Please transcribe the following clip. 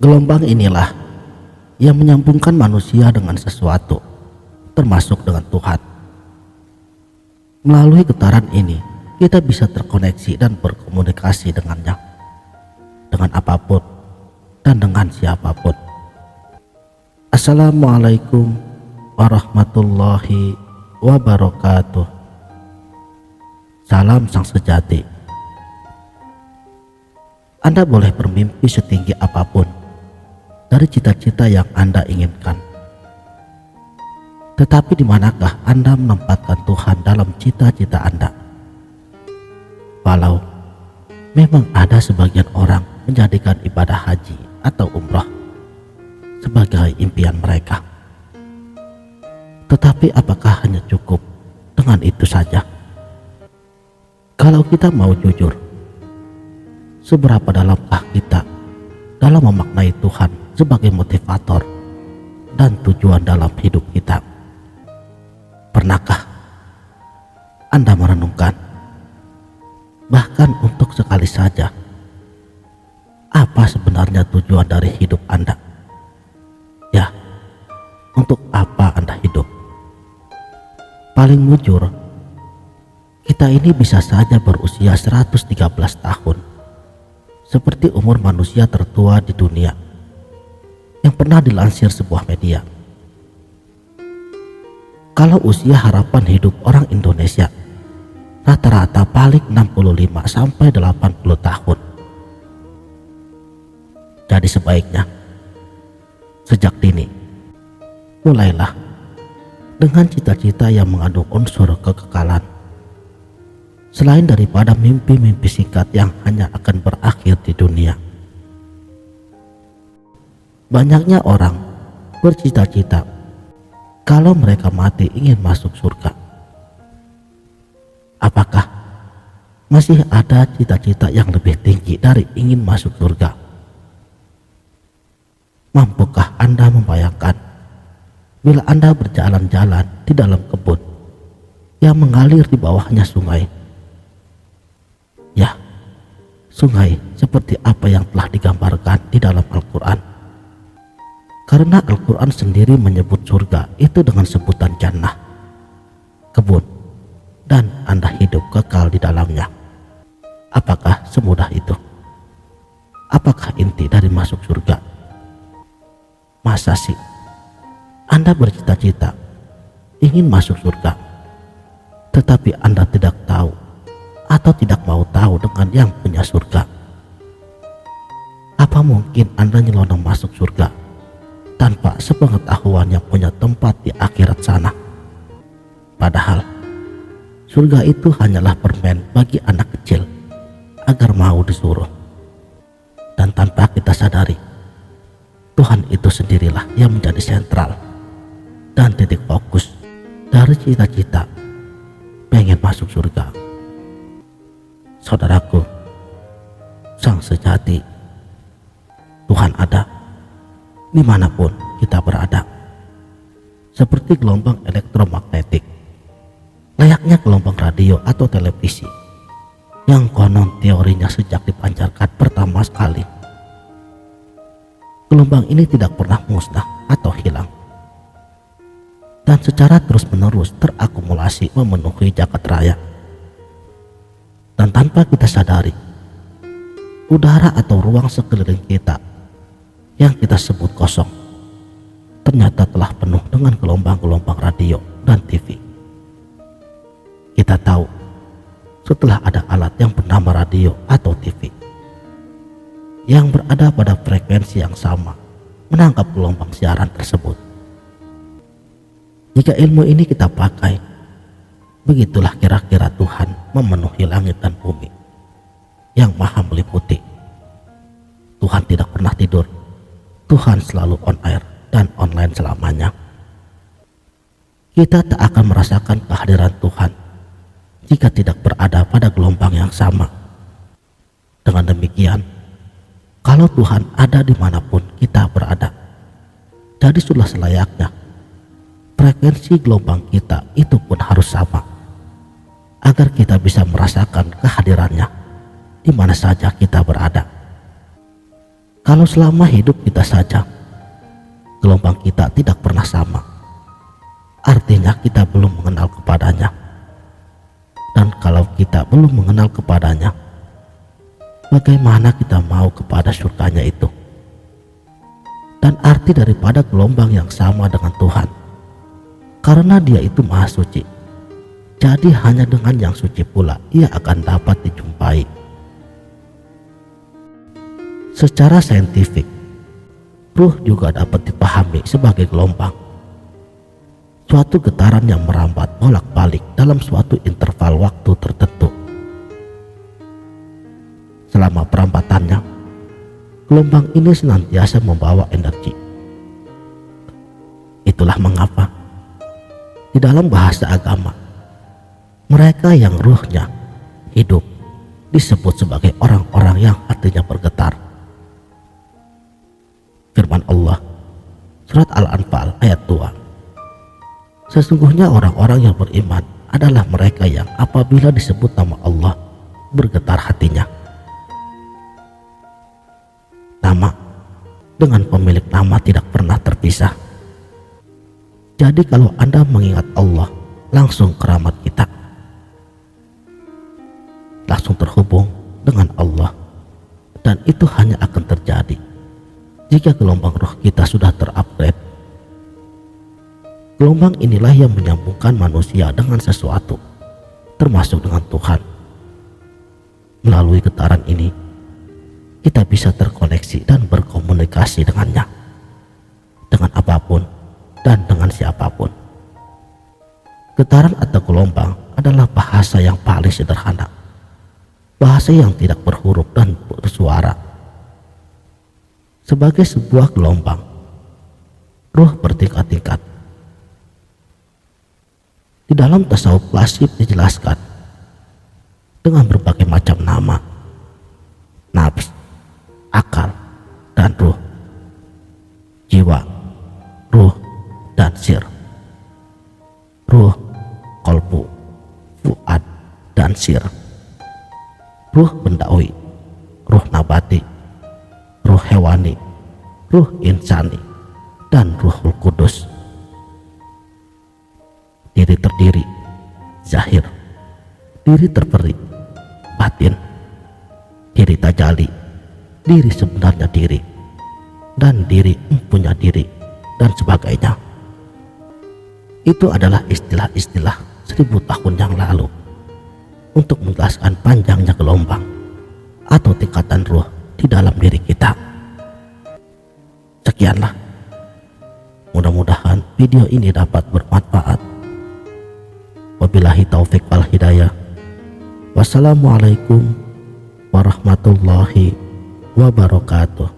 Gelombang inilah yang menyambungkan manusia dengan sesuatu, termasuk dengan Tuhan. Melalui getaran ini, kita bisa terkoneksi dan berkomunikasi dengannya, dengan apapun dan dengan siapapun. Assalamualaikum warahmatullahi wabarakatuh. Salam sang sejati. Anda boleh bermimpi setinggi apapun dari cita-cita yang Anda inginkan. Tetapi di manakah Anda menempatkan Tuhan dalam cita-cita Anda? Walau memang ada sebagian orang menjadikan ibadah haji atau umrah sebagai impian mereka. Tetapi apakah hanya cukup dengan itu saja? Kalau kita mau jujur, seberapa dalamkah kita dalam memaknai Tuhan sebagai motivator dan tujuan dalam hidup kita? Pernahkah Anda merenungkan, bahkan untuk sekali saja, apa sebenarnya tujuan dari hidup Anda? Ya, untuk apa Anda hidup? Paling mujur, kita ini bisa saja berusia 113 tahun, seperti umur manusia tertua di dunia yang pernah dilansir sebuah media. Kalau usia harapan hidup orang Indonesia rata-rata paling 65 sampai 80 tahun. Jadi sebaiknya sejak dini mulailah dengan cita-cita yang mengandung unsur kekekalan, selain daripada mimpi-mimpi singkat yang hanya akan berakhir di dunia. Banyaknya orang bercita-cita kalau mereka mati ingin masuk surga. Apakah masih ada cita-cita yang lebih tinggi dari ingin masuk surga? Mampukah Anda membayangkan bila Anda berjalan-jalan di dalam kebun yang mengalir di bawahnya sungai? Ya, sungai seperti apa yang telah digambarkan di dalam Al-Quran. Karena Al-Quran sendiri menyebut surga itu dengan sebutan jannah, kebun, dan Anda hidup kekal di dalamnya. Apakah semudah itu? Apakah inti dari masuk surga? Masa sih Anda bercita-cita ingin masuk surga, tetapi Anda tidak tahu atau tidak mau tahu dengan yang punya surga? Apa mungkin Anda nyelonong masuk surga tanpa sepengetahuan yang punya tempat di akhirat sana? Padahal surga itu hanyalah permen bagi anak kecil agar mau disuruh. Dan tanpa kita sadari, Tuhan itu sendirilah yang menjadi sentral dan titik fokus dari cita-cita pengen masuk surga. Saudaraku, sang sejati, Tuhan ada dimanapun kita berada, seperti gelombang elektromagnetik, layaknya gelombang radio atau televisi yang konon teorinya sejak dipancarkan pertama sekali. Gelombang ini tidak pernah musnah atau hilang, dan secara terus-menerus terakumulasi memenuhi jagat raya. Dan tanpa kita sadari, udara atau ruang sekeliling kita yang kita sebut kosong ternyata telah penuh dengan gelombang-gelombang radio dan TV. Kita tahu setelah ada alat yang bernama radio atau TV yang berada pada frekuensi yang sama menangkap gelombang siaran tersebut. Jika ilmu ini kita pakai, begitulah kira-kira Tuhan memenuhi langit dan bumi yang maha meliputi. Tuhan tidak pernah tidur. Tuhan selalu on air dan online selamanya. Kita tak akan merasakan kehadiran Tuhan jika tidak berada pada gelombang yang sama. Dengan demikian, kalau Tuhan ada dimanapun kita berada, jadi sudah selayaknya frekuensi gelombang kita itu pun harus sama, agar kita bisa merasakan kehadirannya di mana saja kita berada. Kalau selama hidup kita saja gelombang kita tidak pernah sama, artinya kita belum mengenal kepadanya. Dan kalau kita belum mengenal kepadanya, bagaimana kita mau kepada surganya itu? Dan arti daripada gelombang yang sama dengan Tuhan, karena Dia itu maha suci, jadi hanya dengan yang suci pula Ia akan dapat dijumpai. Secara saintifik, ruh juga dapat dipahami sebagai gelombang, suatu getaran yang merambat bolak-balik dalam suatu interval waktu tertentu. Selama perambatannya, gelombang ini senantiasa membawa energi. Itulah mengapa di dalam bahasa agama, mereka yang ruhnya hidup disebut sebagai orang-orang yang hatinya bergetar. Firman Allah, surat Al-Anfal ayat 2. Sesungguhnya orang-orang yang beriman adalah mereka yang apabila disebut nama Allah bergetar hatinya. Nama dengan pemilik nama tidak pernah terpisah. Jadi kalau Anda mengingat Allah, langsung keramat kita langsung terhubung dengan Allah, dan itu hanya akan terjadi jika gelombang roh kita sudah terupgrade. Gelombang inilah yang menyambungkan manusia dengan sesuatu, termasuk dengan Tuhan. Melalui getaran ini, kita bisa terkoneksi dan berkomunikasi dengannya, dengan apapun dan dengan siapapun. Getaran atau gelombang adalah bahasa yang paling sederhana, bahasa yang tidak berhuruf dan bersuara. Sebagai sebuah gelombang, ruh bertingkat-tingkat. Di dalam tasawuf klasik dijelaskan dengan berbagai macam nama: nafs, akal, dan ruh, jiwa, ruh, dan sir. Ruh, kolbu, fuad, dan sir. Ruh bendawi, ruh nabati, ruh hewani, ruh insani, dan ruhul kudus. Diri terdiri, zahir, diri terperi, batin, diri tajali, diri sebenarnya diri, dan diri mempunyai diri, dan sebagainya. Itu adalah istilah-istilah 1000 tahun yang lalu untuk menjelaskan panjangnya gelombang atau tingkatan ruh di dalam diri kita. Sekianlah, mudah-mudahan video ini dapat bermanfaat. Wabillahi taufik wal hidayah. Wassalamualaikum warahmatullahi wabarakatuh.